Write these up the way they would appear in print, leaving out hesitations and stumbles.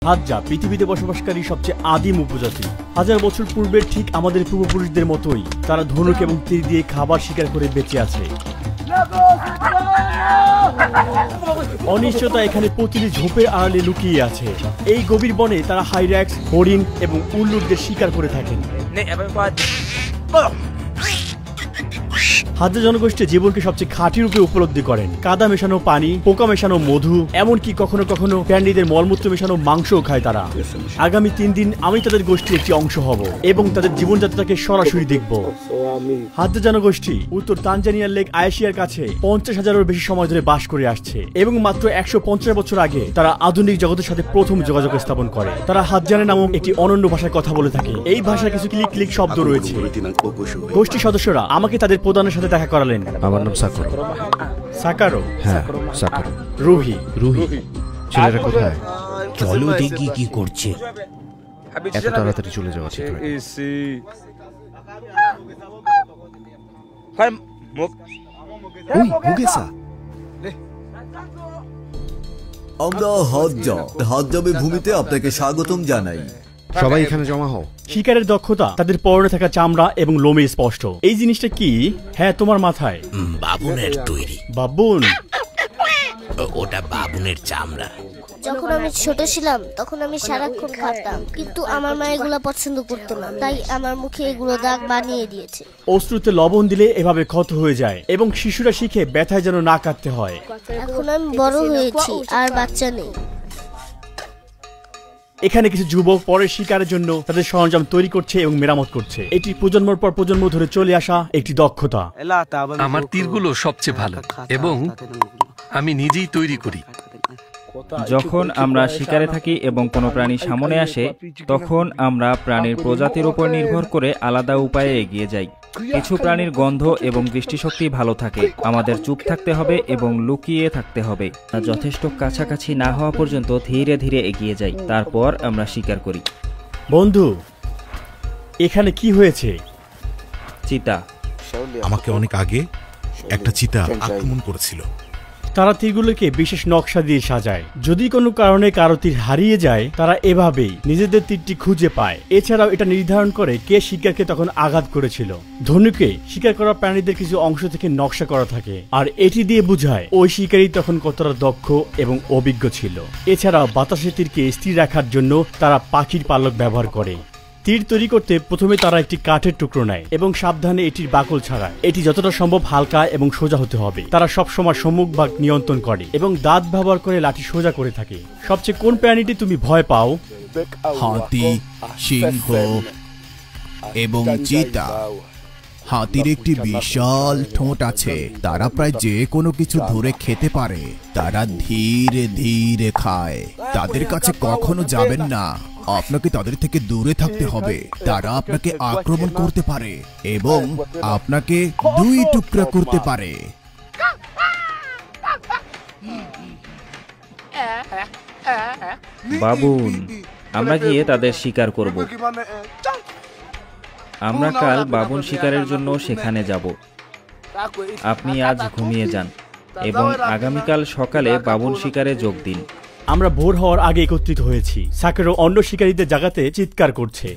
Hadza পৃথিবীতে বসবাসকারী সবচেয়ে আদিম উপজাতি। হাজার বছর পূর্বের ঠিক আমাদের পূর্বপুরুষদের মতোই তারা ধনুক এবং তীর দিয়ে খাবার শিকার করে বেঁচে আছে। অনিশ্চয়তা এখানে প্রতিটি ঝোপের আড়ালে লুকিয়ে আছে। এই গভীর বনে তারা হাইরাক্স, হরিণ এবং উল্লুকদের শিকার করে থাকেন। হাজ্জা জনগোষ্ঠী জীবনকে সবচেয়ে খাঁটি রূপে উপলব্ধি করেন। কাদা মেশানো পানি, পোকা মেশানো মধু, এমনকি কখনো কখনো প্রাণীদের মলমূত্র মেশানো মাংসও খায় তারা। আগামী 3 দিন আমি তাদের গোষ্ঠীর একটি অংশ হব এবং তাদের জীবনযাত্রাকে সরাসরি দেখব। হাজ্জা জনগোষ্ঠী উত্তর তানজানিয়ার লেক আয়েশিয়ার কাছে 50,000-এরও বেশি সময় ধরে বাস করে আসছে এবং মাত্র 150 বছর আগে তারা আধুনিক জগতের সাথে প্রথম যোগাযোগ স্থাপন করে। তারা হাজ্জানে নামক একটি অনন্য ভাষায় কথা বলে থাকে। এই ভাষায় কিছু ক্লিক ক্লিক শব্দ রয়েছে। গোষ্ঠীর সদস্যরা আমাকে তাদের প্রধানের সাথে দেখা করালেন। আমার নাম সাকারো। সাকারো? হ্যাঁ, সাকারো। রুহি? রুহি। ছেলেরা কোথায়? চলো দেখি কি করছে। এত তাড়াতাড়ি চলে যাওয়া ঠিক নয়। আমরা হাজ্জাবে ভূমিতে আপনাকে স্বাগতম জানাই। সবাই এখানে জমা হও। শিকারের দক্ষতা তাদের পরনে থাকা চামড়া এবং লোমে স্পষ্ট। এই জিনিসটা কি? হ্যাঁ, তোমার মাথায়। বাবুনের তৈরি। বাবুন? ওটা বাবুনের চামড়া। যখন আমি ছোট ছিলাম তখন আমি সারাক্ষণ খাতাম, কিন্তু আমার মা এগুলো পছন্দ করতো না, তাই আমার মুখে এগুলো দাগ বানিয়ে দিয়েছে। অশ্রুতে লবণ দিলে এভাবে ক্ষত হয়ে যায় এবং শিশুরা শিখে ব্যথায় যেন না কাটতে হয়। এখন আমি বড় হয়েছি আর বাচ্চা নেই। এখানে কিছু যুবক পরের শিকারের জন্য তাদের সরঞ্জাম তৈরি করছে এবং মেরামত করছে। এটি প্রজন্মের পর প্রজন্ম ধরে চলে আসা একটি দক্ষতা। আমার তীরগুলো সবচেয়ে ভালো এবং আমি নিজেই তৈরি করি। যখন আমরা শিকারে থাকি এবং কোনো প্রাণী সামনে আসে, তখন আমরা প্রাণীর প্রজাতির উপর নির্ভর করে আলাদা উপায়ে এগিয়ে যাই। কিছু প্রাণীর গন্ধ এবং দৃষ্টিশক্তি ভালো থাকে। আমাদের চুপ থাকতে হবে এবং লুকিয়ে থাকতে হবে। যথেষ্ট কাছাকাছি না হওয়া পর্যন্ত ধীরে ধীরে এগিয়ে যাই, তারপর আমরা শিকার করি। বন্ধু, এখানে কি হয়েছে? চিতা। আমাকে অনেক আগে একটা চিতা আক্রমণ করেছিল। তারা তীরগুলোকে বিশেষ নকশা দিয়ে সাজায়। যদি কোনো কারণে কারো তীর হারিয়ে যায়, তারা এভাবেই নিজেদের তীরটি খুঁজে পায়। এছাড়াও এটা নির্ধারণ করে কে শিকারকে তখন আঘাত করেছিল। ধনুকে শিকার করা প্রাণীদের কিছু অংশ থেকে নকশা করা থাকে, আর এটি দিয়ে বোঝায় ওই শিকারী তখন কতটা দক্ষ এবং অভিজ্ঞ ছিল। এছাড়াও বাতাসে তীরকে স্থির রাখার জন্য তারা পাখির পালক ব্যবহার করে। তীর তৈরি করতে প্রথমে তারা একটি কাঠের টুকরো নেয় এবং সাবধানে এটির বাকল ছাড়ায়। এটি যতটা সম্ভব হালকা এবং সোজা হতে হবে। তারা সবসময় সম্মুখ ভাগ নিয়ন্ত্রণ করে এবং দাঁত ব্যবহার করে লাঠি সোজা করে থাকে। সবচেয়ে কোন প্রাণীটি তুমি ভয় পাও? হাতি, সিংহ এবং চিতা। হাতির একটি বিশাল ঠোঁট আছে। তারা প্রায় যে কোনো কিছু ধরে খেতে পারে। তারা ধীরে ধীরে খায়। তাদের কাছে কখনো যাবেন না। আপনাকে তাদের থেকে দূরে থাকতে হবে। তারা আপনাকে আক্রমণ করতে পারে এবং আপনাকে 2 টুকরা করতে পারে। বাবুন, আমরা গিয়ে তাদের শিকার করব। আমরা কাল বাবুন শিকারের জন্য সেখানে যাব। আপনি আজ ঘুমিয়ে যান এবং আগামীকাল সকালে বাবুন শিকারে যোগ দিন। আমরা ভোর হওয়ার আগে একত্রিত হয়েছি। সাকারো অন্য শিকারীদের জায়গাতে চিৎকার করছে।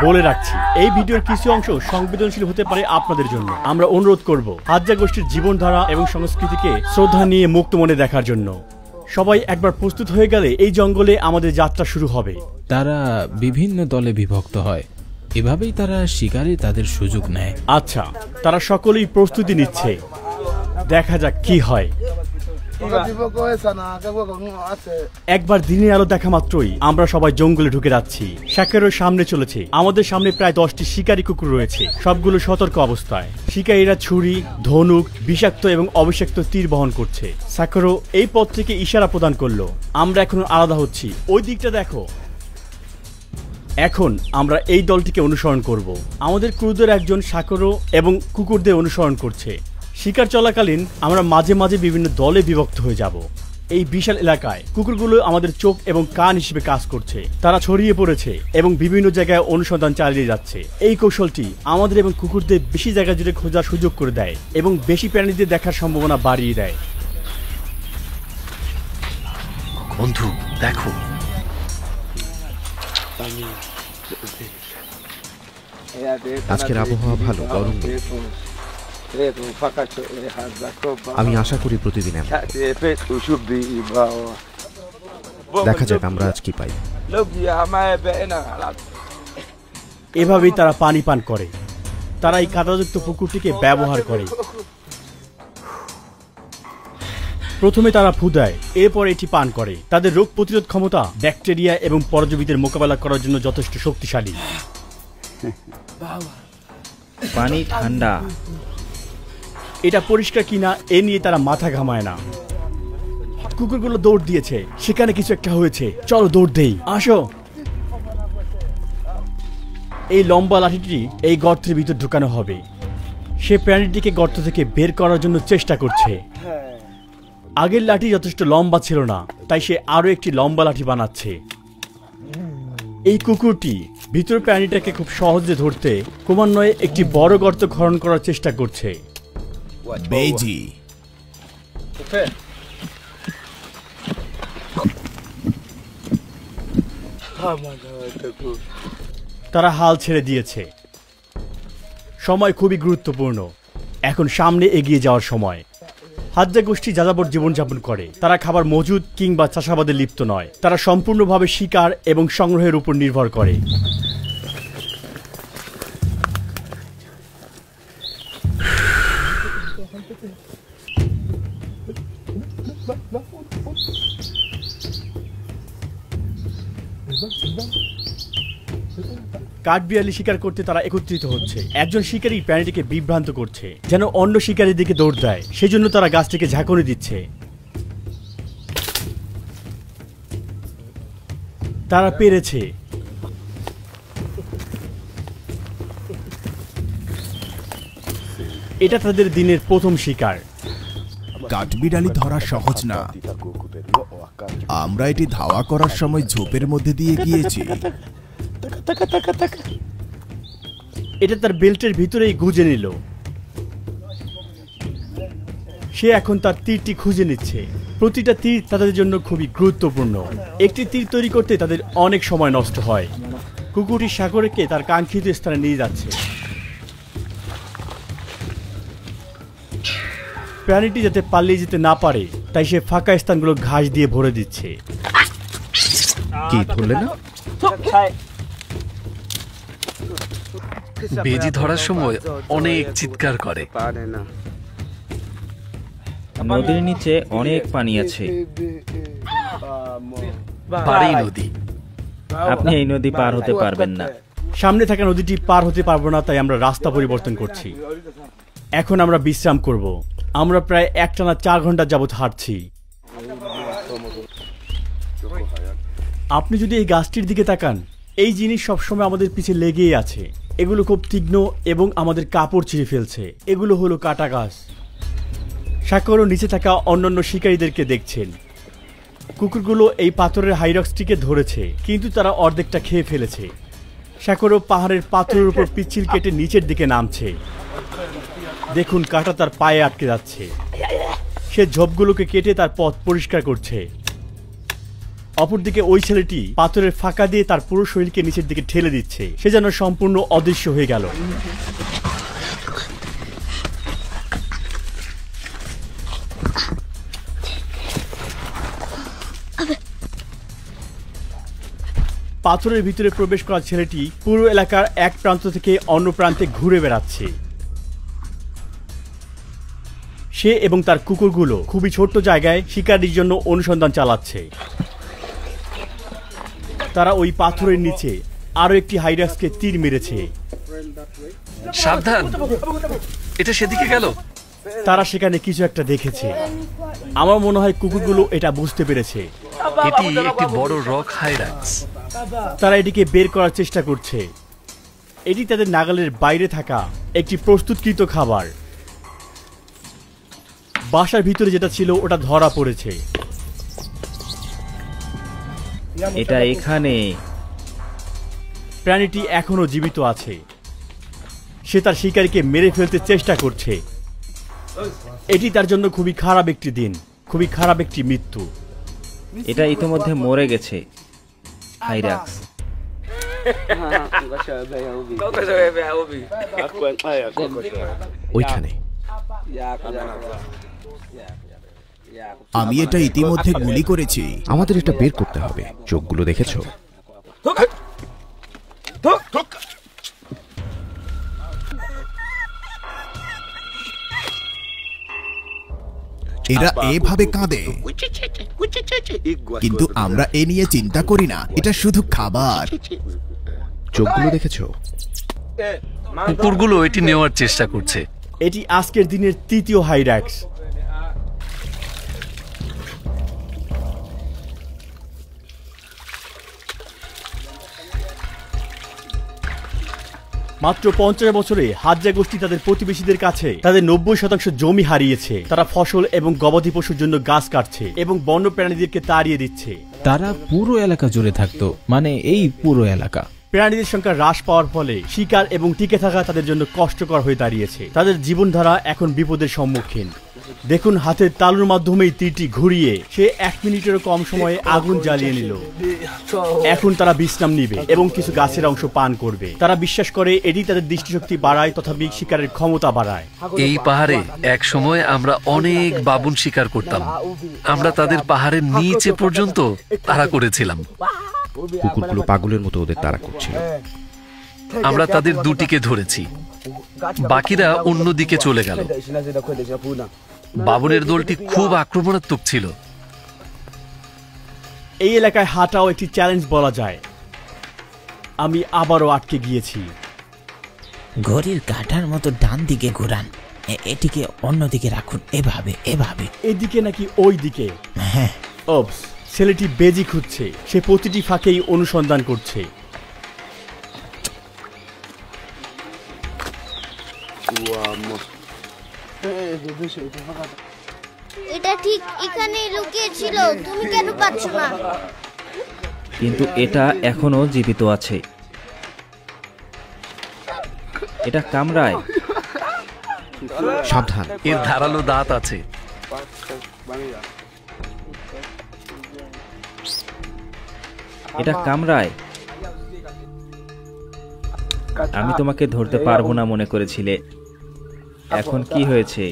বলে রাখছি, এই ভিডিওর কিছু অংশ সংবেদনশীল হতে পারে আপনাদের জন্য। আমরা অনুরোধ করব হাজ্জা গোষ্ঠীর জীবনধারা এবং সংস্কৃতিকে শ্রদ্ধা নিয়ে মুক্ত মনে দেখার জন্য। সবাই একবার প্রস্তুত হয়ে গেলে এই জঙ্গলে আমাদের যাত্রা শুরু হবে। তারা বিভিন্ন দলে বিভক্ত হয়, এভাবেই তারা শিকারে তাদের সুযোগ নেয়। আচ্ছা, তারা সকলেই প্রস্তুতি নিচ্ছে। দেখা যাক কি হয়। একবার দিনের আলো দেখা মাত্রই আমরা সবাই জঙ্গলে ঢুকে যাচ্ছি। সাকারোর সামনে চলেছে। আমাদের সামনে প্রায় 10টি শিকারী কুকুর রয়েছে, সবগুলো সতর্ক অবস্থায়। শিকারীরা ছুরি, ধনুক, বিষাক্ত এবং অবিষাক্ত তীর বহন করছে। সাকারো এই পথ থেকে ইশারা প্রদান করলো। আমরা এখন আলাদা হচ্ছি। ওই দিকটা দেখো। এখন আমরা এই দলটিকে অনুসরণ করব। আমাদের ক্রুদের একজন সাকারো এবং কুকুরদের অনুসরণ করছে। শিকার চলাকালীন আমরা মাঝে মাঝে বিভিন্ন দলে বিভক্ত হয়ে যাব। এই বিশাল এলাকায় কুকুরগুলো আমাদের চোখ এবং কান হিসেবে কাজ করছে। তারা ছড়িয়ে পড়েছে এবং বিভিন্ন জায়গায় অনুসন্ধান চালিয়ে যাচ্ছে। এই কৌশলটি আমাদের এবং কুকুরদের বেশি জায়গা জুড়ে খোঁজার সুযোগ করে দেয় এবং বেশি প্রাণীদের দেখার সম্ভাবনা বাড়িয়ে দেয়। বন্ধু, দেখো, আজকের আবহাওয়া ভালো, গরম নেই। আমি আশা করি প্রতিদিন এমন। দেখা যাক আমরা আজ কি পাই। এভাবেই তারা পানি পান করে। তারা এই কাদাযুক্ত পুকুরটিকে ব্যবহার করে। প্রথমে তারা ফু দেয়, এরপর এটি পান করে। তাদের রোগ প্রতিরোধ ক্ষমতা ব্যাকটেরিয়া এবং পরজীবীদের মোকাবেলা করার জন্য যথেষ্ট শক্তিশালী। পানি ঠান্ডা। এটা পরিষ্কার কিনা এ নিয়ে তারা মাথা ঘামায় না। কুকুরগুলো দৌড় দিয়েছে, সেখানে কিছু একটা হয়েছে, চলো দৌড় দেই, আসো। এই লম্বা লাঠিটি এই গর্তের ভিতর ঢুকানো হবে। সে প্রাণীটিকে গর্ত থেকে বের করার জন্য চেষ্টা করছে। আগের লাঠি যথেষ্ট লম্বা ছিল না, তাই সে আরো একটি লম্বা লাঠি বানাচ্ছে। এই কুকুরটি ভিতর প্রাণীটাকে খুব সহজে ধরতে ক্রমান্বয়ে একটি বড় গর্ত খনন করার চেষ্টা করছে। বেজি তারা হাল ছেড়ে দিয়েছে। সময় খুবই গুরুত্বপূর্ণ। এখন সামনে এগিয়ে যাওয়ার সময়। হাজ্জা গোষ্ঠী যাযাবর জীবনযাপন করে। তারা খাবার মজুদ কিংবা চাষাবাদে লিপ্ত নয়। তারা সম্পূর্ণভাবে শিকার এবং সংগ্রহের উপর নির্ভর করে। কাঠবিড়ালি শিকার করতে তারা একত্রিত হচ্ছে। একজন শিকারী প্রাণীটিকে বিভ্রান্ত করছে, যেন অন্য শিকারীর দিকে দৌড় দেয়। সেজন্য তারা গাছটিকে ঝাঁকুনি দিচ্ছে। তারা পেরেছে। এটা তাদের দিনের প্রথম শিকার। কাঠবিড়ালি ধরা সহজ না। আমরা এটি ধাওয়া করার সময় ঝোপের মধ্যে দিয়ে গিয়েছি। এটা তার বেল্টের ভিতরেই গুজে নিল। সে এখন তার তীরটি খুঁজে নিচ্ছে। প্রতিটা তীর তাদের জন্য খুবই গুরুত্বপূর্ণ। একটি তীর তৈরি করতে তাদের অনেক সময় নষ্ট হয়। কুকুরটি সাগরকে তার কাঙ্ক্ষিত স্থানে নিয়ে যাচ্ছে। প্রাণীটি যাতে পালিয়ে যেতে না পারে তাই সে ফাঁকা স্থানগুলো ঘাস দিয়ে ভরে দিচ্ছে। কি ধরলে না? বেজি ধরার সময় অনেক চিৎকার করে। নদীর নিচে অনেক পানি আছে। পারেই নদী। আপনি এই নদী পার হতে পারবেন না। সামনে থাকা নদীটি পার হতে পারবো না, তাই আমরা রাস্তা পরিবর্তন করছি। এখন আমরা বিশ্রাম করব। আমরা প্রায় একটানা 4 ঘন্টা যাবত হাঁটছি। আপনি যদি এই গাছটির দিকে তাকান, এই জিনিস সবসময় আমাদের পিছে লেগেই আছে। এগুলো খুব তীক্ষ্ণ এবং আমাদের কাপড় ছিঁড়ে ফেলছে। এগুলো হলো কাটা গাছ। সাগরও নিচে থাকা অন্যান্য শিকারীদেরকে দেখছেন। কুকুরগুলো এই পাথরের হাইরক্সটিকে ধরেছে, কিন্তু তারা অর্ধেকটা খেয়ে ফেলেছে। সাগরও পাহাড়ের পাথরের উপর পিচ্ছিল কেটে নিচের দিকে নামছে। দেখুন, কাঁটা তার পায়ে আটকে যাচ্ছে। সে ঝোপগুলোকে কেটে তার পথ পরিষ্কার করছে। অপরদিকে ওই ছেলেটি পাথরের ফাঁকা দিয়ে তার পুরো শরীরকে নিচের দিকে ঠেলে দিচ্ছে। সে যেন সম্পূর্ণ অদৃশ্য হয়ে গেল। পাথরের ভিতরে প্রবেশ করা ছেলেটি পুরো এলাকার এক প্রান্ত থেকে অন্য প্রান্তে ঘুরে বেড়াচ্ছে। সে এবং তার কুকুরগুলো খুবই ছোট্ট জায়গায় শিকারির জন্য অনুসন্ধান চালাচ্ছে। তারা ওই পাথরের নিচে আরো একটি হাইরাক্সকে তীর মেরেছে। সাবধান, এটা সেদিকে গেল। তারা সেখানে কিছু একটা দেখেছে। আমার মনে হয় কুকুরগুলো এটা বুঝতে পেরেছে। এটি একটি বড় রক হাইরাক্স। তারা এটিকে বের করার চেষ্টা করছে। এটি তাদের নাগালের বাইরে থাকা একটি প্রস্তুতকৃত খাবার। বাসার ভিতরে যেটা ছিল ওটা ধরা পড়েছে। এটা এখানে। প্রাণীটি এখনো জীবিত আছে। সে তার শিকারীকে মেরে ফেলতে চেষ্টা করছে। এটি তার জন্য খুবই খারাপ একটি দিন, খুবই খারাপ একটি মৃত্যু। এটা ইতিমধ্যে মরে গেছে। হাইরাক্স। ওইখানে আমি এটা ইতিমধ্যে গুলি করেছি। আমাদের এটা বের করতে হবে। চোখগুলো দেখেছো? এরা এভাবে কাঁদে, কিন্তু আমরা এ নিয়ে চিন্তা করি না। এটা শুধু খাবার। চোখগুলো দেখেছো? কুকুরগুলো এটি নেওয়ার চেষ্টা করছে। এটি আজকের দিনের তৃতীয় হাইরাক্স। মাত্র 50 বছরে হাজ্জা গোষ্ঠী তাদের প্রতিবেশীদের কাছে তাদের 90% জমি হারিয়েছে। তারা ফসল এবং গবাদি পশুর জন্য গাছ কাটছে এবং বন্য প্রাণীদেরকে তাড়িয়ে দিচ্ছে। তারা পুরো এলাকা জুড়ে থাকতো, মানে এই পুরো এলাকা। প্রাণীদের সংখ্যা হ্রাস পাওয়ার ফলে শিকার এবং টিকে থাকা তাদের জন্য কষ্টকর হয়ে দাঁড়িয়েছে। তাদের জীবনধারা এখন বিপদের সম্মুখীন। দেখুন, হাতের তালুর মাধ্যমেই তীরটি ঘুরিয়ে সে 1 মিনিটেরও কম সময়ে আগুন জ্বালিয়ে নিল। এখন তারা বিশ্রাম নিবে এবং কিছু গাছের অংশ পান করবে। তারা বিশ্বাস করে এটি তাদের দৃষ্টিশক্তি বাড়ায় তথা শিকারের ক্ষমতা বাড়ায়। এই পাহাড়ে এক সময় আমরা অনেক বাবুন শিকার করতাম। আমরা তাদের পাহাড়ের নিচে পর্যন্ত তাড়া করেছিলাম। কুকুরগুলো পাগলের মতো ওদের তাড়া করছিল। আমরা তাদের দুটিকে ধরেছি, বাকিরা অন্যদিকে চলে গেল। বাবুনের দলটি খুব আক্রমণাত্মক ছিল। এই এলাকায় হাঁটাও একটি চ্যালেঞ্জ বলা যায়। আমি আবারও আটকে গিয়েছি। ঘড়ির কাঁটার মতো ডান দিকে ঘোরান, এটিকে অন্যদিকে রাখুন। এভাবে এভাবে। এদিকে নাকি ওই দিকে? হ্যাঁ। ওপস, ছেলেটি বেজি খুঁজছে। সে প্রতিটি ফাঁকেই অনুসন্ধান করছে। এটা ঠিক এখানেই লুকিয়ে ছিল। তুমি কেন পাচ্ছ না? কিন্তু এটা এখনো জীবিত আছে। এটা কামড়ায়। সাবধান, এর ধারালো দাঁত আছে। এটা কামড়ায়। আমি তোমাকে ধরতে পারবো না মনে করেছিলে। এখন কি হয়েছে?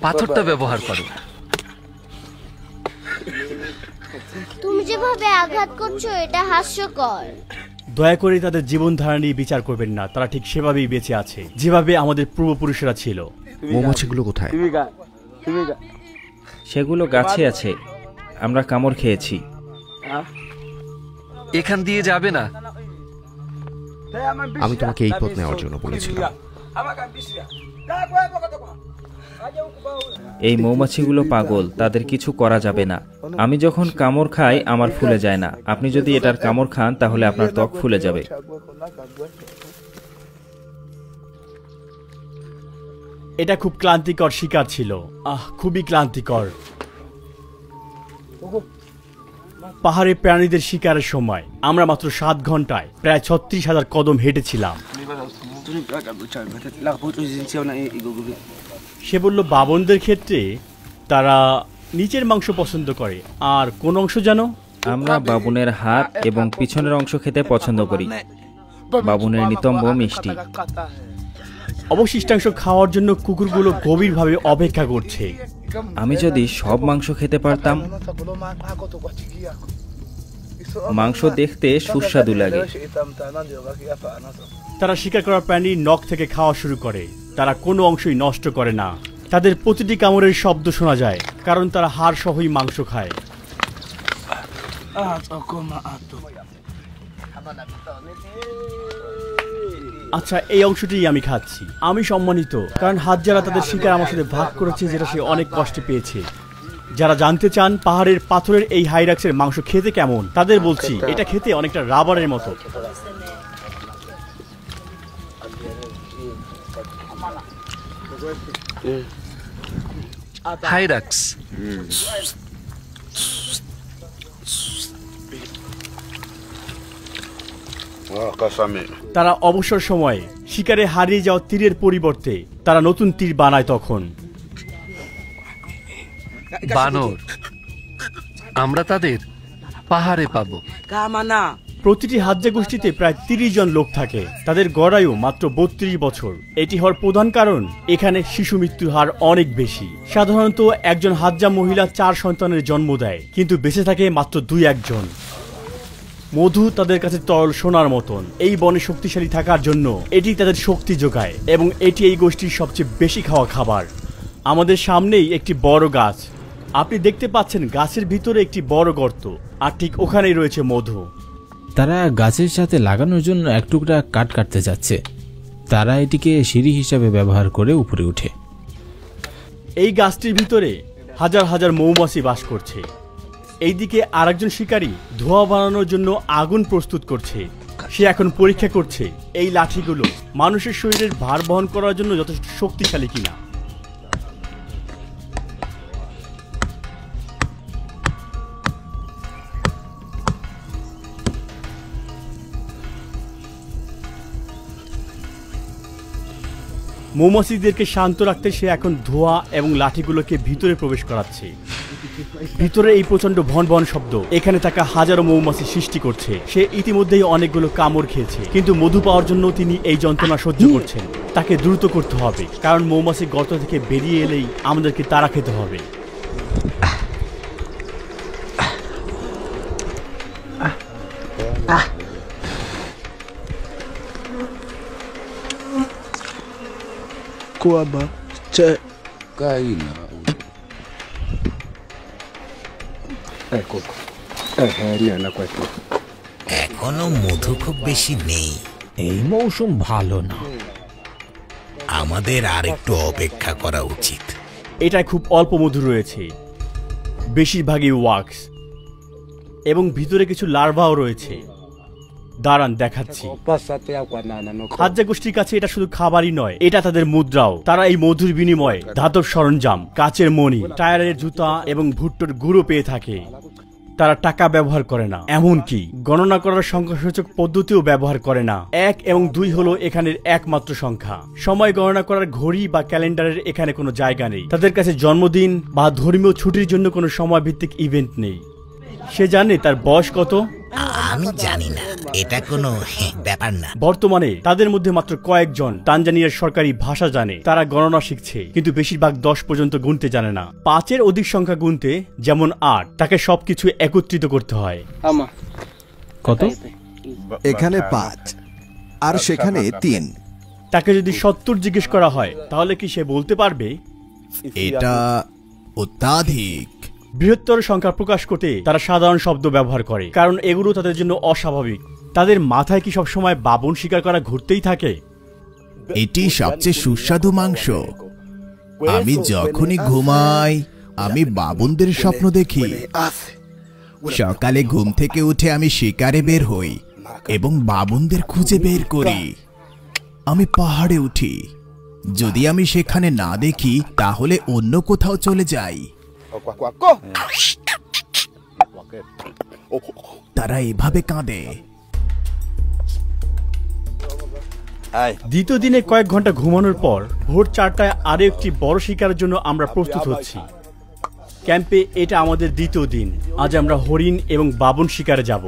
পাথরটা ব্যবহার করো। তুমি যেভাবে আঘাত করছো এটা হাস্যকর। দয়া করে তাদের জীবনধারা নিয়ে বিচার করবেন না। তারা ঠিক সেভাবেই বেঁচে আছে যেভাবে আমাদের পূর্বপুরুষেরা ছিল। মৌমাছিগুলো কোথায়? সেগুলো গাছে আছে। আমরা কামড় খেয়েছি। এখান দিয়ে যাবে না। আমি তোমাকে এই পথ নেওয়ার জন্য বলেছিলাম। এই মৌমাছিগুলো পাগল, তাদের কিছু করা যাবে না। আমি যখন কামড় খাই আমার ফুলে যায় না। আপনি যদি এটার কামড় খান তাহলে আপনার ত্বক ফুলে যাবে। এটা খুব ক্লান্তিকর শিকার ছিল। খুবই ক্লান্তিকর। পাহাড়ে প্রাণীদের শিকারের সময় আমরা মাত্র 7 ঘন্টায় প্রায় 36,000 কদম হেঁটেছিলাম। সে বলল বাবনদের ক্ষেত্রে তারা নিচের মাংস পছন্দ করে। আর কোন অংশ জানো? আমরা বাবুনের হাত এবং পিছনের অংশ খেতে পছন্দ করি। বাবুনের নিতম্ব মিষ্টি। অবশিষ্টাংশ খাওয়ার জন্য কুকুরগুলো গভীরভাবে অপেক্ষা করছে। আমি যদি সব মাংস খেতে পারতাম। মাংস দেখতে সুস্বাদু লাগে। তারা শিকার করা প্রাণীর নখ থেকে খাওয়া শুরু করে। তারা কোনো অংশই নষ্ট করে না। তাদের প্রতিটি কামড়ের শব্দ শোনা যায়, কারণ তারা হাড় সহই মাংস খায়। আচ্ছা, এই অংশটি আমি খাচ্ছি। আমি সম্মানিত, কারণ হাজ্জারা তাদের শিকার আমার সাথে ভাগ করেছে, যেটা সে অনেক কষ্টে পেয়েছে। যারা জানতে চান পাহাড়ের পাথরের এই হাইরাক্সের মাংস খেতে কেমন, তাদের বলছি এটা খেতে অনেকটা রাবারের মতো। হাইরাক্স তারা অবসর সময়ে শিকারে হারিয়ে যাওয়া তীরের পরিবর্তে তারা নতুন তীর বানায়। তখন বানর আমরা তাদের পাহাড়ে পাবো। প্রতিটি হাজ্জা গোষ্ঠীতে প্রায় 30 জন লোক থাকে। তাদের গড় আয়ু মাত্র 32 বছর। এটি হওয়ার প্রধান কারণ এখানে শিশু মৃত্যুর হার অনেক বেশি। সাধারণত একজন হাজ্জা মহিলা 4 সন্তানের জন্ম দেয়, কিন্তু বেঁচে থাকে মাত্র 2-1 জন। মধু তাদের কাছে তরল সোনার মতন। এই বনে শক্তিশালী থাকার জন্য এটি তাদের শক্তি যোগায় এবং এটি এই গোষ্ঠীর সবচেয়ে বেশি খাওয়া খাবার। আমাদের সামনেই একটি বড় গাছ। আপনি দেখতে পাচ্ছেন গাছের ভিতরে একটি বড় গর্ত, আর ঠিক ওখানেই রয়েছে মধু। তারা গাছের সাথে লাগানোর জন্য এক টুকরা কাঠ কাটতে যাচ্ছে। তারা এটিকে সিঁড়ি হিসাবে ব্যবহার করে উপরে উঠে। এই গাছটির ভিতরে হাজার হাজার মৌমাছি বাস করছে। এইদিকে আরেকজন শিকারী ধোঁয়া বানানোর জন্য আগুন প্রস্তুত করছে। সে এখন পরীক্ষা করছে এই লাঠিগুলো মানুষের শরীরের ভার বহন করার জন্য যথেষ্ট শক্তিশালী কিনা। মৌমাছিদেরকে শান্ত রাখতে সে এখন ধোঁয়া এবং লাঠিগুলোকে ভিতরে প্রবেশ করাচ্ছে। ভিতরে এই প্রচন্ড ভন ভন শব্দ এখানে থাকা হাজারো মৌমাছি সৃষ্টি করছে। সে ইতিমধ্যেই অনেকগুলো কামড় খেয়েছে, কিন্তু মধু পাওয়ার জন্য তিনি এই যন্ত্রণা সহ্য করছেন। তাকে দ্রুত করতে হবে, কারণ মৌমাছি গর্ত থেকে বেরিয়ে এলেই আমাদেরকে তাড়া খেতে হবে। এখনো মধু খুব বেশি নেই। এই মৌসুম ভালো না, আমাদের আর একটু অপেক্ষা করা উচিত। এটায় খুব অল্প মধু রয়েছে, বেশিরভাগই ওয়াক্স, এবং ভিতরে কিছু লার্ভাও রয়েছে। দাঁড়ান দেখাচ্ছি। হাজ্জা গোষ্ঠীর কাছে এটা শুধু খাবারই নয়, এটা তাদের মুদ্রাও। তারা এই মধুর বিনিময়ে ধাতব সরঞ্জাম, কাচের মণি, টায়ারের জুতা এবং ভুট্টোর গুঁড়ো পেয়ে থাকে। তারা টাকা ব্যবহার করে না, এমনকি গণনা করার সংখ্যাসূচক পদ্ধতিও ব্যবহার করে না। 1 এবং 2 হলো এখানের একমাত্র সংখ্যা। সময় গণনা করার ঘড়ি বা ক্যালেন্ডারের এখানে কোনো জায়গা নেই। তাদের কাছে জন্মদিন বা ধর্মীয় ছুটির জন্য কোনো সময় ভিত্তিক ইভেন্ট নেই। সে জানে তার বয়স কত? আমি জানি না, এটা কোনো ব্যাপার না। বর্তমানে তাদের মধ্যে মাত্র কয়েকজন তানজানিয়ার সরকারি ভাষা জানে। তারা গণনা শিখছে, কিন্তু বেশিরভাগ 10 পর্যন্ত গুনতে জানে না। 5-এর অধিক সংখ্যা গুনতে, যেমন 8, তাকে সবকিছু একত্রিত করতে হয়। কত? এখানে 5 আর সেখানে 3। তাকে যদি 70 জিজ্ঞেস করা হয়, তাহলে কি সে বলতে পারবে? এটা অত্যাধিক। বৃহত্তর সংখ্যা প্রকাশ করতে তারা সাধারণ শব্দ ব্যবহার করে, কারণ এগুলো তাদের জন্য অস্বাভাবিক। তাদের মাথায় কি সবসময় বাবুন শিকার করা ঘুরতেই থাকে? এটি সবচেয়ে সুস্বাদু মাংস। আমি যখনই ঘুমাই আমি বাবুনদের স্বপ্ন দেখি। সকালে ঘুম থেকে উঠে আমি শিকারে বের হই এবং বাবুনদের খুঁজে বের করি। আমি পাহাড়ে উঠি, যদি আমি সেখানে না দেখি তাহলে অন্য কোথাও চলে যাই। তারা এভাবে কাঁদে। দ্বিতীয় দিনে কয়েক ঘন্টা ঘুমানোর পর ভোর 4টায় আরো একটি বড় শিকারের জন্য আমরা প্রস্তুত হচ্ছি। ক্যাম্পে এটা আমাদের দ্বিতীয় দিন। আজ আমরা হরিণ এবং বাবুন শিকারে যাব।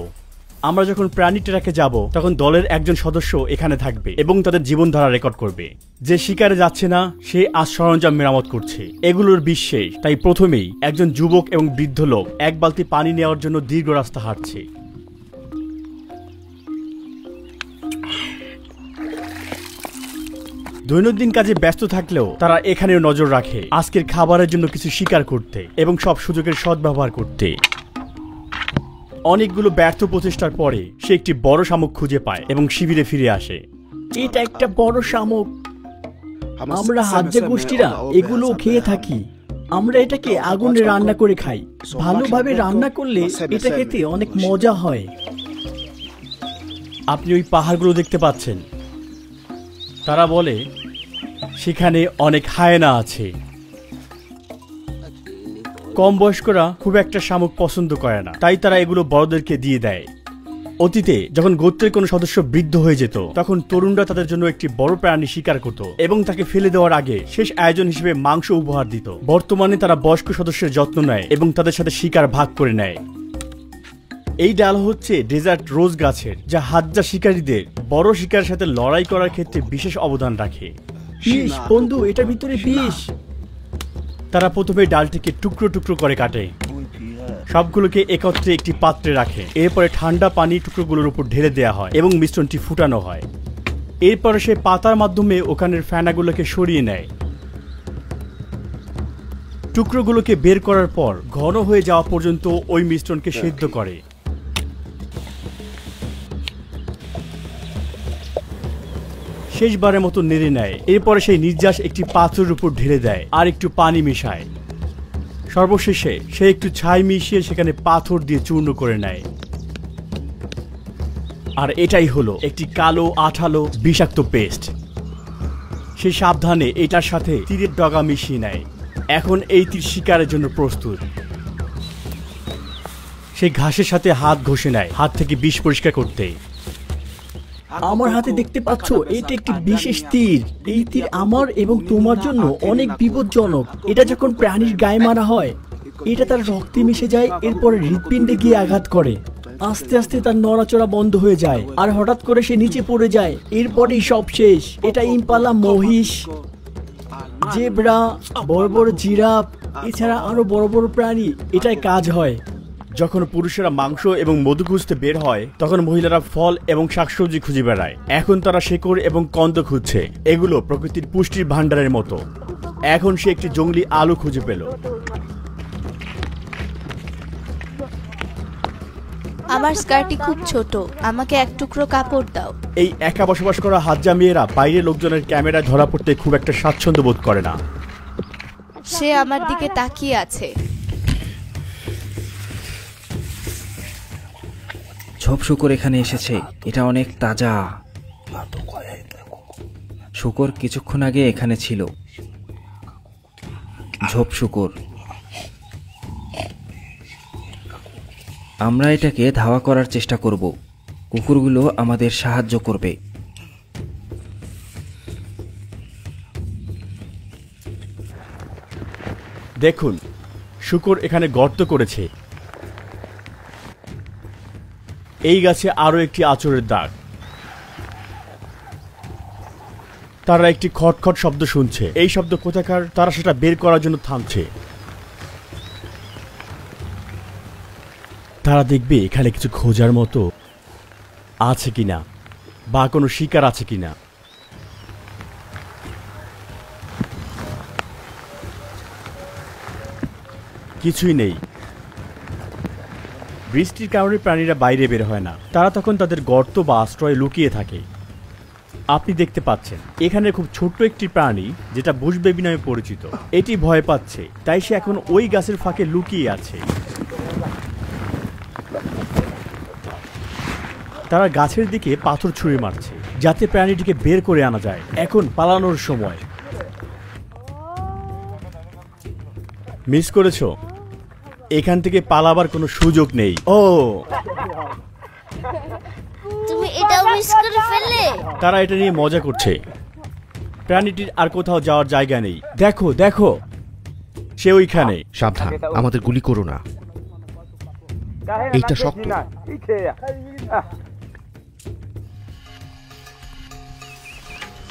আমরা যখন প্রাণী ট্র্যাকে যাব, তখন দলের একজন সদস্য এখানে থাকবে এবং তাদের জীবনধারা রেকর্ড করবে। যে শিকারে যাচ্ছে না, সে আজ সরঞ্জাম মেরামত করছে। এগুলোর বিশেষ, তাই প্রথমেই একজন যুবক এবং বৃদ্ধ লোক 1 বালতি পানি নেওয়ার জন্য দীর্ঘ রাস্তা হাঁটছে। দৈনন্দিন কাজে ব্যস্ত থাকলেও তারা এখানেও নজর রাখে আজকের খাবারের জন্য কিছু শিকার করতে এবং সব সুযোগের সদ্ব্যবহার করতে। অনেকগুলো ব্যর্থ প্রচেষ্টার পরে সে একটি বড় শামুক খুঁজে পায় এবং শিবিরে ফিরে আসে। এটা একটা বড় শামুক। আমরা হাজ্জা গোষ্ঠীরা এগুলো খেয়ে থাকি। আমরা এটাকে আগুনে রান্না করে খাই। ভালোভাবে রান্না করলে এটা খেতে অনেক মজা হয়। আপনি ওই পাহাড়গুলো দেখতে পাচ্ছেন? তারা বলে সেখানে অনেক হায়েনা আছে। কম বয়স্করা খুব একটা শামুক পছন্দ করে না, তাই তারা এগুলো বড়দেরকে দিয়ে দেয়। অতীতে যখন গোত্রের কোনো সদস্য বৃদ্ধ হয়ে যেত, তখন তরুণরা তাদের জন্য একটি বড় প্রাণী শিকার করত এবং তাকে ফেলে দেওয়ার আগে শেষ আয়োজন হিসেবে মাংস উপহার দিত। বর্তমানে তারা বয়স্ক সদস্যের যত্ন নেয় এবং তাদের সাথে শিকার ভাগ করে নেয়। এই ডাল হচ্ছে ডেজার্ট রোজ গাছের, যা হাজ্জা শিকারীদের বড় শিকারের সাথে লড়াই করার ক্ষেত্রে বিশেষ অবদান রাখে। বিষ বন্ধু, এটার ভিতরে বিষ। তারা প্রথমে ডালটিকে টুকরো টুকরো করে কাটে, সবগুলোকে একত্রে একটি পাত্রে রাখে। এরপরে ঠান্ডা পানি টুকরোগুলোর উপর ঢেলে দেওয়া হয় এবং মিশ্রণটি ফুটানো হয়। এরপরে সে পাতার মাধ্যমে ওখানের ফেনাগুলোকে সরিয়ে নেয়। টুকরোগুলোকে বের করার পর ঘন হয়ে যাওয়া পর্যন্ত ওই মিশ্রণকে সিদ্ধ করে। শেষবারের মতো নেড়ে নেয়। এরপরে সেই নির্যাস একটি পাত্রের উপর ঢেলে দেয় আর একটু পানি মিশায়। সর্বশেষে সে একটু ছাই মিশিয়ে সেখানে পাথর দিয়ে চূর্ণ করে নেয়। আর এটাই হলো একটি কালো আঠালো বিষাক্ত পেস্ট। সে সাবধানে এটার সাথে তীরের ডগা মিশিয়ে নেয়। এখন এই তীর শিকারের জন্য প্রস্তুত। সে ঘাসের সাথে হাত ঘষে নেয়, হাত থেকে বিষ পরিষ্কার করতে। আমার হাতে দেখতে পাচ্ছ, এটা একটি বিশেষ তীর। এই তীর আমার এবং তোমার জন্য অনেক বিপজ্জনক। এটা যখন প্রাণীর গায়ে মারা হয়, এটা তার রক্তে মিশে যায়, এরপরে হৃৎপিণ্ডে গিয়ে আঘাত করে। আস্তে আস্তে তার নড়াচড়া বন্ধ হয়ে যায় আর হঠাৎ করে সে নিচে পড়ে যায়। এরপরেই সব শেষ। এটা ইম্পালা, মহিষ, জেব্রা, বড় বড় জিরাফ, এছাড়া আরো বড় বড় প্রাণী এটাই কাজ হয়। যখন পুরুষেরা মাংস এবং মধু খুঁজতে বের হয়, তখন মহিলারা ফল এবং শাকসবজি খুঁজে বেড়ায়। এখন তারা শেকড় এবং কন্দ খুঁজছে। এগুলো প্রকৃতির পুষ্টির ভাণ্ডারের মতো। এখন সে একটি জঙ্গলি আলু খুঁজে পেল। আমার স্কার্টটি খুব ছোট, আমাকে এক টুকরো কাপড় দাও। এই একা বসবাস করা হাজ্জা মেয়েরা বাইরের লোকজনের ক্যামেরায় ধরা পড়তে খুব একটা স্বাচ্ছন্দ্য বোধ করে না। সে আমার দিকে তাকিয়ে আছে। ঝোপ শুকর এখানে এসেছে। এটা অনেক তাজা। শুকর কিছুক্ষণ আগে এখানে ছিল। ঝোপ শুকর। আমরা এটাকে ধাওয়া করার চেষ্টা করব। কুকুরগুলো আমাদের সাহায্য করবে। দেখুন, শুকর এখানে গর্ত করেছে। এই গাছে আরো একটি আঁচড়ের দাগ। তারা একটি খটখট শব্দ শুনছে। এই শব্দ কোথাকার তারা সেটা বের করার জন্য থামছে। তারা দেখবে এখানে কিছু খোঁজার মতো আছে কিনা, বা কোনো শিকার আছে কিনা। কিছুই নেই। বৃষ্টির কারণে প্রাণীরা বাইরে বের হয় না। তারা তখন তাদের গর্ত বা আশ্রয়ে লুকিয়ে থাকে। আপনি দেখতে পাচ্ছেন এখানে খুব ছোট্ট একটি প্রাণী, যেটা বুশ বেবি নামে পরিচিত। এটি ভয় পাচ্ছে, তাই সে এখন ওই গাছের ফাঁকে লুকিয়ে আছে। তারা গাছের দিকে পাথর ছুঁড়ে মারছে, যাতে প্রাণীটিকে বের করে আনা যায়। এখন পালানোর সময়। মিস করেছো? এখান থেকে পালাবার কোনো সুযোগ নেই। ও, তুমি এটাও মিস করে ফেললে। তারা এটা নিয়ে মজা করছে। প্রাণীটির আর কোথাও যাওয়ার জায়গা নেই। দেখো দেখো, সে ওইখানে। সাবধান, আমাদের গুলি করো না। এইটা শক্ত।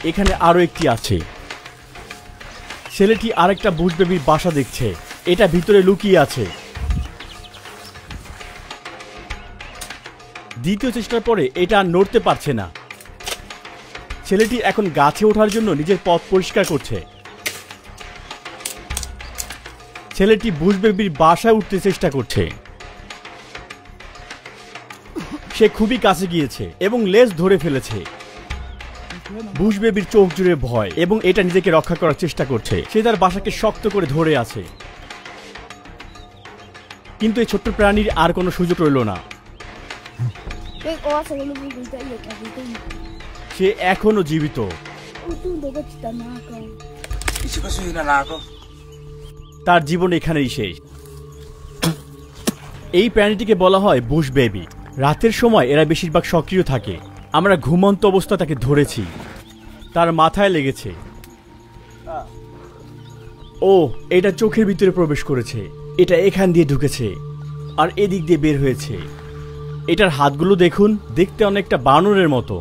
এখানে আরো একটি আছে। ছেলেটি আরেকটা বুশ বেবির বাসা দেখছে। এটা ভিতরে লুকিয়ে আছে। দ্বিতীয় চেষ্টার পরে এটা আর নড়তে পারছে না। ছেলেটি এখন গাছে ওঠার জন্য নিজের পথ পরিষ্কার করছে। ছেলেটি বুশ বেবির বাসায় উঠতে চেষ্টা করছে। সে খুবই কাছে গিয়েছে এবং লেজ ধরে ফেলেছে। বুশ বেবির চোখ জুড়ে ভয় এবং এটা নিজেকে রক্ষা করার চেষ্টা করছে। সে তার বাসাকে শক্ত করে ধরে আছে। কিন্তু এই ছোট্ট প্রাণীর আর কোনো সুযোগ রইল না। সে এখনো জীবিত। তার জীবন এখানেই শেষ। এই প্রাণীটিকে বলা হয় বুশ বেবি। রাতের সময় এরা বেশিরভাগ সক্রিয় থাকে। আমরা ঘুমন্ত অবস্থা তাকে ধরেছি। তার মাথায় লেগেছে। ও, এটা চোখের ভিতরে প্রবেশ করেছে। এটা এখান দিয়ে ঢুকেছে আর এদিক দিয়ে বের হয়েছে। এটার হাতগুলো দেখুন, দেখতে অনেকটা বানরের মতো।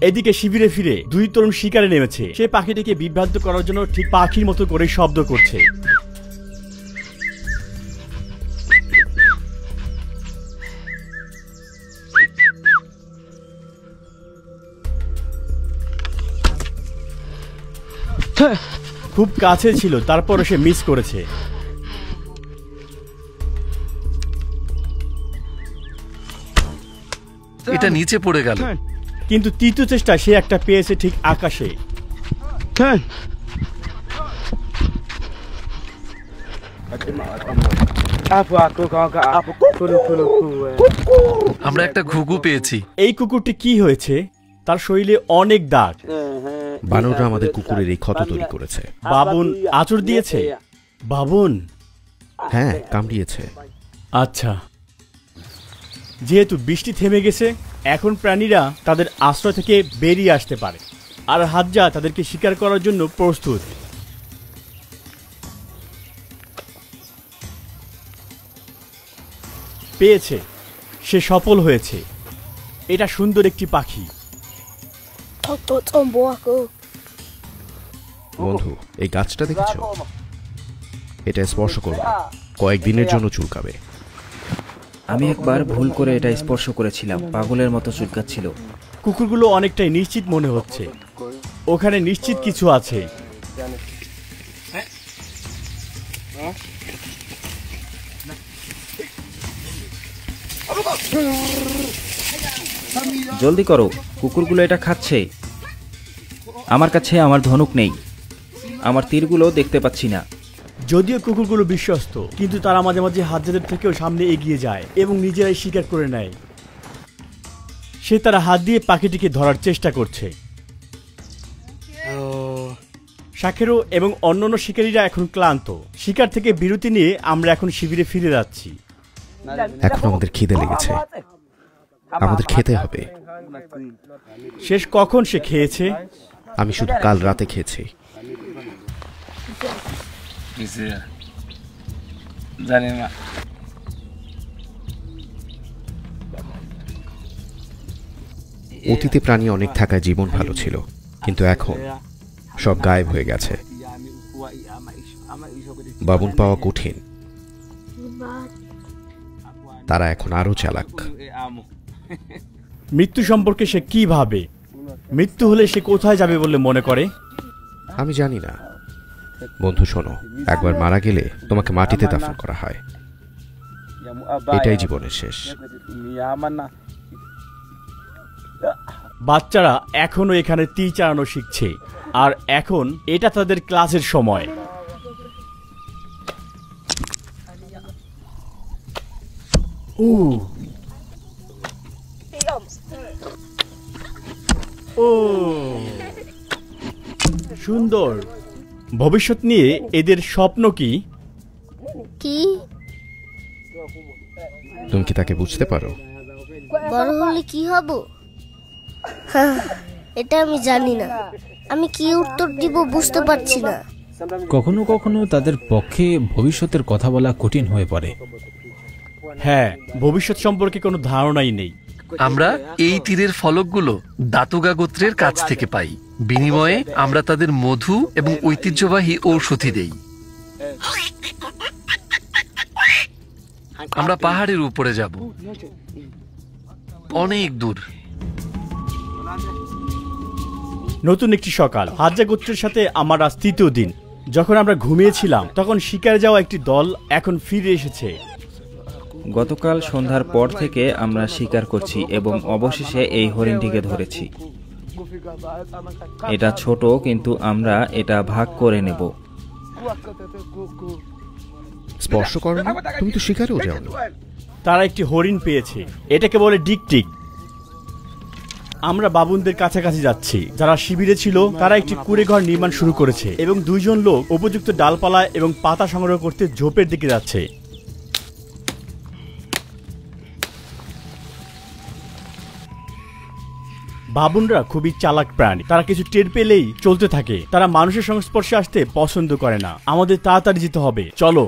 এদিকে শিবিরে ফিরে দুই তরুণ শিকারে নেমেছে। সে পাখিটিকে বিভ্রান্ত করার জন্য ঠিক পাখির মতো করে শব্দ করছে। খুব কাছে ছিল, তারপরে সে মিস করেছে। এটা নিচে পড়ে গেল, কিন্তু তৃতীয় চেষ্টা সে একটা পেয়েছে ঠিক আকাশে। আমরা একটা ঘুঘু পেয়েছি। এই কুকুরটি কি হয়েছে? তার শরীরে অনেক দাগ। বানররা আমাদের কুকুরের এই ক্ষত তৈরি করেছে। বাবুন আঁচড় দিয়েছে? বাবুন? হ্যাঁ, কামড়িয়েছে। আচ্ছা, যেহেতু বৃষ্টি থেমে গেছে, এখন প্রাণীরা তাদের আশ্রয় থেকে বেরিয়ে আসতে পারে, আর হাজ্জা তাদেরকে শিকার করার জন্য প্রস্তুত। পেয়েছে, সে সফল হয়েছে। এটা সুন্দর একটি পাখি। বন্ধু, এই গাছটা দেখেছো? এটা স্পর্শ করবে, কয়েকদিনের জন্য চুলকাবে। আমি একবার ভুল করে এটা স্পর্শ করেছিলাম, পাগলের মতো চুলকাচ্ছিল। কুকুরগুলো অনেকটাই নিশ্চিত মনে হচ্ছে, ওখানে নিশ্চিত কিছু আছে। জলদি করো, কুকুরগুলো এটা খাচ্ছে। আমার কাছে আমার ধনুক নেই, আমার তীরগুলো দেখতে পাচ্ছি না। যদিও কুকুরগুলো বিশ্বস্ত, কিন্তু তারা মাঝে মাঝে হাজ্জাদের থেকেও সামনে এগিয়ে যায় এবং নিজেরাই শিকার করে নেয়। সে তারা হাত দিয়ে পাখিটিকে ধরার চেষ্টা করছে। শাকেরো এবং অন্যান্য শিকারীরা এখন ক্লান্ত। শিকার থেকে বিরতি নিয়ে আমরা এখন শিবিরে ফিরে যাচ্ছি। এখন আমাদের খিদে লেগেছে, আমাদের খেতে হবে। শেষ কখন সে খেয়েছে? আমি শুধু কাল রাতে খেয়েছি। অতীতে প্রাণী অনেক থাকায় জীবন ভালো ছিল, কিন্তু এখন সব গায়েব হয়ে গেছে। বাবুন পাওয়া কঠিন, তারা এখন আরো চালাক। মৃত্যু সম্পর্কে সে কি ভাবে? মৃত্যু হলে সে কোথায় যাবে বলে মনে করে? আমি জানি না। বন্ধু শোনো, একবার মারা গেলে তোমাকে মাটিতে দাফন করা হয়, এটাই জীবনের শেষ। বাচ্চারা এখনো এখানে তীর চালানো শিখছে, আর এখন এটা তাদের ক্লাসের সময়। সুন্দর। ভবিষ্যৎ নিয়ে এদের স্বপ্ন কি? তুমি কি তাকে বুঝতে পারো? বড় হলে কি হব? এটা আমি জানি না। আমি কি উত্তর দিব বুঝতে পারছি না। কখনো কখনো তাদের পক্ষে ভবিষ্যতের কথা বলা কঠিন হয়ে পড়ে। হ্যাঁ, ভবিষ্যৎ সম্পর্কে কোনো ধারণাই নেই। আমরা এই তীরের ফলকগুলো দাতুগা গোত্রের কাছ থেকে পাই। বিনিময়ে আমরা তাদের মধু এবং ঐতিহ্যবাহী ঔষধি দেই। আমরা পাহাড়ের উপরে যাব, অনেক দূর। নতুন একটি সকাল। হাজ্জা গোত্রের সাথে আমার আজ তৃতীয় দিন। যখন আমরা ঘুমিয়েছিলাম তখন শিকারে যাওয়া একটি দল এখন ফিরে এসেছে। গতকাল সন্ধ্যার পর থেকে আমরা শিকার করছি এবং অবশেষে এই হরিণটিকে ধরেছি। এটা ছোট, কিন্তু আমরা এটা ভাগ করে নেব। স্পর্শ করো না, তুমি তো শিকারেও যাওনি। তারা একটি হরিণ পেয়েছে, এটাকে বলে ডিকটিক। আমরা বাবুনদের কাছাকাছি যাচ্ছি। যারা শিবিরে ছিল তারা একটি কুঁড়ে ঘর নির্মাণ শুরু করেছে এবং দুইজন লোক উপযুক্ত ডালপালা এবং পাতা সংগ্রহ করতে ঝোপের দিকে যাচ্ছে। বাবুনরা খুবই চালাক প্রাণী। তারা কিছু টের পেলেই চলতে থাকে। তারা মানুষের সংস্পর্শে আসতে পছন্দ করে না। আমাদের তাড়াতাড়ি যেতে হবে, চলো।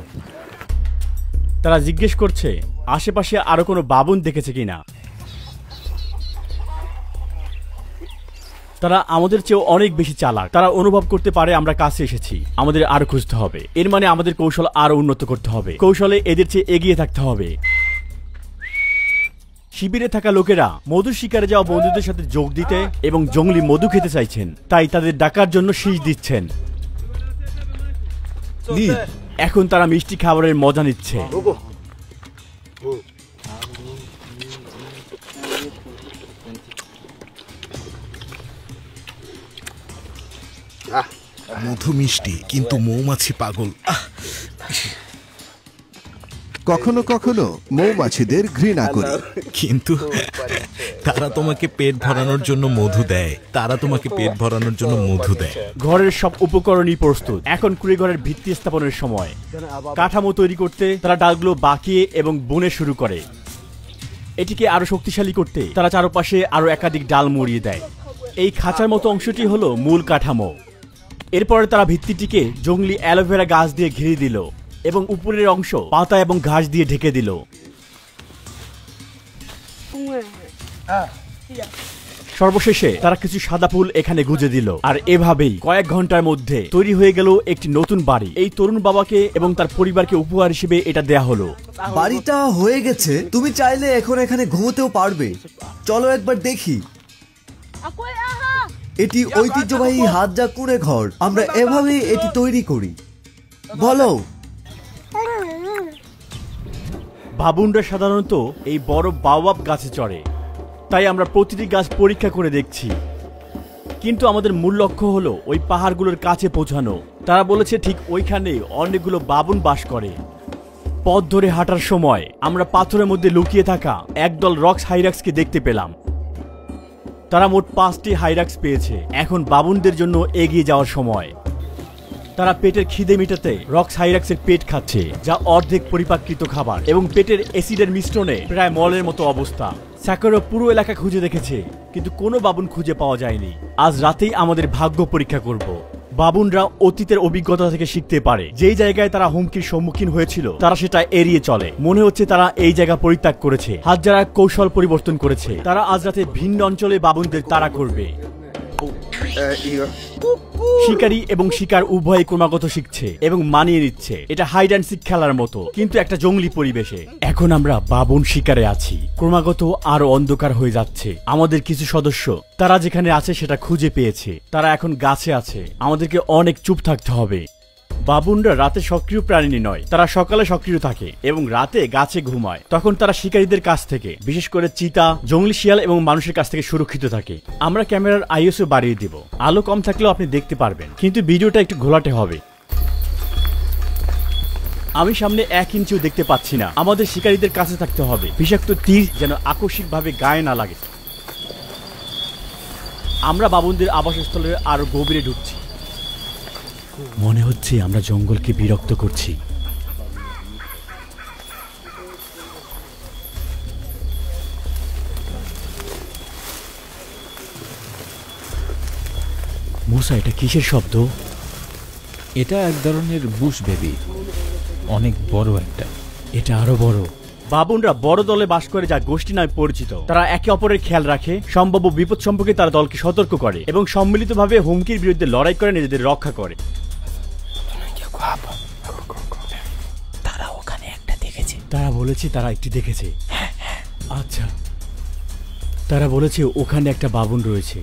তারা জিজ্ঞেস করছে আশেপাশে আরো কোনো বাবুন দেখেছে কিনা। তারা আমাদের চেয়েও অনেক বেশি চালাক। তারা অনুভব করতে পারে আমরা কাছে এসেছি, আমাদের আরো খুঁজতে হবে। এর মানে আমাদের কৌশল আরো উন্নত করতে হবে, কৌশলে এদের চেয়ে এগিয়ে থাকতে হবে। শিবিরে থাকা লোকেরা মধু শিকারে যাওয়া বন্ধুদের সাথে যোগ দিতে এবং জঙ্গলি মধু খেতে চাইছেন, তাই তাদের ডাকার জন্য শীষ দিচ্ছেন। এখন তারা মিষ্টি খাবারের মজা নিচ্ছে। মধু মিষ্টি, কিন্তু মৌমাছি পাগল। কখনো কখনো মৌমাছিদের ঘৃণা করি, কিন্তু তারা তোমাকে পেট ভরানোর জন্য মধু দেয়। ঘরের সব উপকরণই প্রস্তুত। এখন কুড়িঘরের ভিত্তি স্থাপনের সময়। কাঠামো তৈরি করতে তারা ডালগুলো বাঁকিয়ে এবং বুনে শুরু করে। এটিকে আরো শক্তিশালী করতে তারা চারপাশে আরো একাধিক ডাল মুড়িয়ে দেয়। এই খাঁচার মতো অংশটি হলো মূল কাঠামো। এরপরে তারা ভিত্তিটিকে জঙ্গলি অ্যালোভেরা গাছ দিয়ে ঘিরে দিল এবং উপরের অংশ পাতা এবং ঘাস দিয়ে ঢেকে দিল। সর্বশেষে তারা কিছু সাদা ফুল এখানে গুজে দিল, আর এভাবেই কয়েক ঘন্টার মধ্যে তৈরি হয়ে গেল একটি নতুন বাড়ি। এই তরুণ বাবাকে এবং তার পরিবারকে উপহার হিসেবে এটা দেয়া হলো। বাড়িটা হয়ে গেছে, তুমি চাইলে এখন এখানে ঘুমোতেও পারবে। চলো একবার দেখি। এটি ঐতিহ্যবাহী হাতজা কুঁড়ে ঘর। আমরা এভাবেই এটি তৈরি করি। বলো। বাবুনরা সাধারণত এই বড় বাওয়াব গাছে চড়ে, তাই আমরা প্রতিটি গাছ পরীক্ষা করে দেখছি। কিন্তু আমাদের মূল লক্ষ্য হলো ওই পাহাড়গুলোর কাছে পৌঁছানো। তারা বলেছে ঠিক ওইখানে অনেকগুলো বাবুন বাস করে। পথ ধরে হাঁটার সময় আমরা পাথরের মধ্যে লুকিয়ে থাকা একদল রক্স হাইরাক্সকে দেখতে পেলাম। তারা মোট 5টি হাইরাক্স পেয়েছে। এখন বাবুনদের জন্য এগিয়ে যাওয়ার সময়। তারা পেটের খিদে মেটাতে রক্স হাইরাক্সের পেট খাচ্ছে, যা অর্ধেক পরিপাকৃত খাবার এবং পেটের অ্যাসিডের মিশ্রণে প্রায় মলের মতো অবস্থা। স্যাকরো পুরো এলাকা খুঁজে দেখেছে, কিন্তু কোনো বাবুন খুঁজে পাওয়া যায়নি। আজ রাতেই আমাদের ভাগ্য পরীক্ষা করব। বাবুনরা অতীতের অভিজ্ঞতা থেকে শিখতে পারে। যেই জায়গায় তারা হুমকির সম্মুখীন হয়েছিল তারা সেটা এড়িয়ে চলে। মনে হচ্ছে তারা এই জায়গা পরিত্যাগ করেছে। হাজারা কৌশল পরিবর্তন করেছে। তারা আজ রাতে ভিন্ন অঞ্চলে বাবুনদের তাড়া করবে। শিকারী এবং শিকার উভয়ে ক্রমাগত শিখছে এবং মানিয়ে নিচ্ছে। এটা হাইড অ্যান্ড সিক খেলার মতো, কিন্তু একটা জঙ্গলি পরিবেশে। এখন আমরা বাবুন শিকারে আছি। ক্রমাগত আরো অন্ধকার হয়ে যাচ্ছে। আমাদের কিছু সদস্য তারা যেখানে আছে সেটা খুঁজে পেয়েছে। তারা এখন গাছে আছে। আমাদেরকে অনেক চুপ থাকতে হবে। বাবুনরা রাতে সক্রিয় প্রাণী নয়, তারা সকালে সক্রিয় থাকে এবং রাতে গাছে ঘুমায়। তখন তারা শিকারীদের কাছ থেকে, বিশেষ করে চিতা, জঙ্গলি শিয়াল এবং মানুষের কাছ থেকে সুরক্ষিত থাকে। আমরা ক্যামেরার আইএসও বাড়িয়ে দিব। আলো কম থাকলেও আপনি দেখতে পারবেন, কিন্তু ভিডিওটা একটু ঘোলাটে হবে। আমি সামনে 1 ইঞ্চিও দেখতে পাচ্ছি না। আমাদের শিকারীদের কাছে থাকতে হবে। বিষাক্ত তীর যেন আকস্মিকভাবে গায়ে না লাগে। আমরা বাবুনদের আবাসস্থলের আরো গভীরে ঢুকছি। মনে হচ্ছে আমরা জঙ্গলকে বিরক্ত করছি। মুসা, এটা কিসের শব্দ? এটা এক ধরনের বুশ বেবি, অনেক বড় একটা। এটা আরো বড়। বাবুনরা বড় দলে বাস করে, যা গোষ্ঠী নামে পরিচিত। তারা একে অপরের খেয়াল রাখে, সম্ভাব্য বিপদ সম্পর্কে তারা দলকে সতর্ক করে এবং সম্মিলিতভাবে হুমকির বিরুদ্ধে লড়াই করে নিজেদের রক্ষা করে। তারা ওখানে একটা দেখেছে। তারা বলেছে তারা একটি দেখেছে। আচ্ছা, তারা বলেছে ওখানে একটা বাবুন রয়েছে।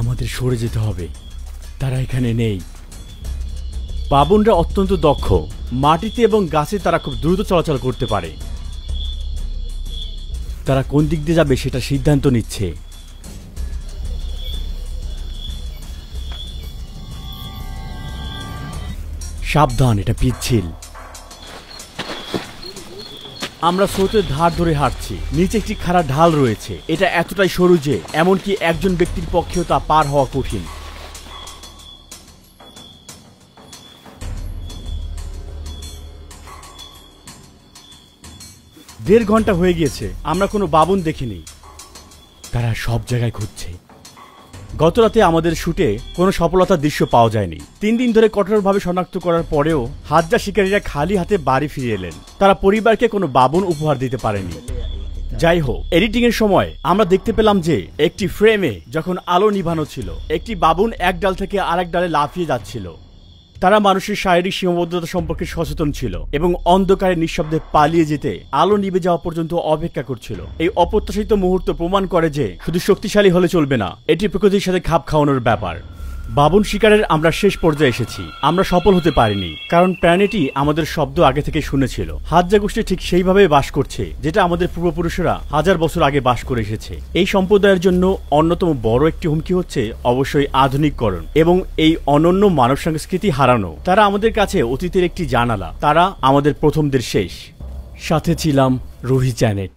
আমাদের সরে যেতে হবে। তারা এখানে নেই। বাবুনরা অত্যন্ত দক্ষ। মাটিতে এবং গাছে তারা খুব দ্রুত চলাচল করতে পারে। তারা কোন দিক দিয়ে যাবে সেটা সিদ্ধান্ত নিচ্ছে। সাবধান, এটা পিচ্ছিল। আমরা স্রোতের ধার ধরে হাঁটছি। নিচে একটি খাড়া ঢাল রয়েছে। এটা এতটাই সরু যে এমনকি একজন ব্যক্তির পক্ষেও তা পার হওয়া কঠিন। দেড় ঘন্টা হয়ে গিয়েছে, আমরা কোনো বাবুন দেখিনি। তারা সব জায়গায় খুঁজছে। গতরাতে আমাদের শুটে কোনো সফলতার দৃশ্য পাওয়া যায়নি। 3 দিন ধরে কঠোরভাবে শনাক্ত করার পরেও হাতজা শিকারীরা খালি হাতে বাড়ি ফিরে এলেন। তারা পরিবারকে কোনো বাবুন উপহার দিতে পারেনি। যাই হোক, এডিটিং এর সময় আমরা দেখতে পেলাম যে একটি ফ্রেমে যখন আলো নিভানো ছিল, একটি বাবুন এক ডাল থেকে আরেক ডালে লাফিয়ে যাচ্ছিল। তারা মানুষের শারীরিক সীমাবদ্ধতা সম্পর্কে সচেতন ছিল এবং অন্ধকারে নিঃশব্দে পালিয়ে যেতে আলো নিভে যাওয়া পর্যন্ত অপেক্ষা করছিল। এই অপ্রত্যাশিত মুহূর্ত প্রমাণ করে যে শুধু শক্তিশালী হলে চলবে না, এটি প্রকৃতির সাথে খাপ খাওয়ানোর ব্যাপার। বাবুন শিকারের আমরা শেষ পর্যায়ে এসেছি। আমরা সফল হতে পারিনি কারণ প্রাণীটি আমাদের শব্দ আগে থেকে শুনেছিল। হাতজা গোষ্ঠী ঠিক সেইভাবে বাস করছে যেটা আমাদের পূর্বপুরুষরা 1000 বছর আগে বাস করে এসেছে। এই সম্প্রদায়ের জন্য অন্যতম বড় একটি হুমকি হচ্ছে অবশ্যই আধুনিককরণ এবং এই অনন্য মানব সংস্কৃতি হারানো। তারা আমাদের কাছে অতীতের একটি জানালা, তারা আমাদের প্রথমদের শেষ। সাথে ছিলাম রুহি চ্যানেট।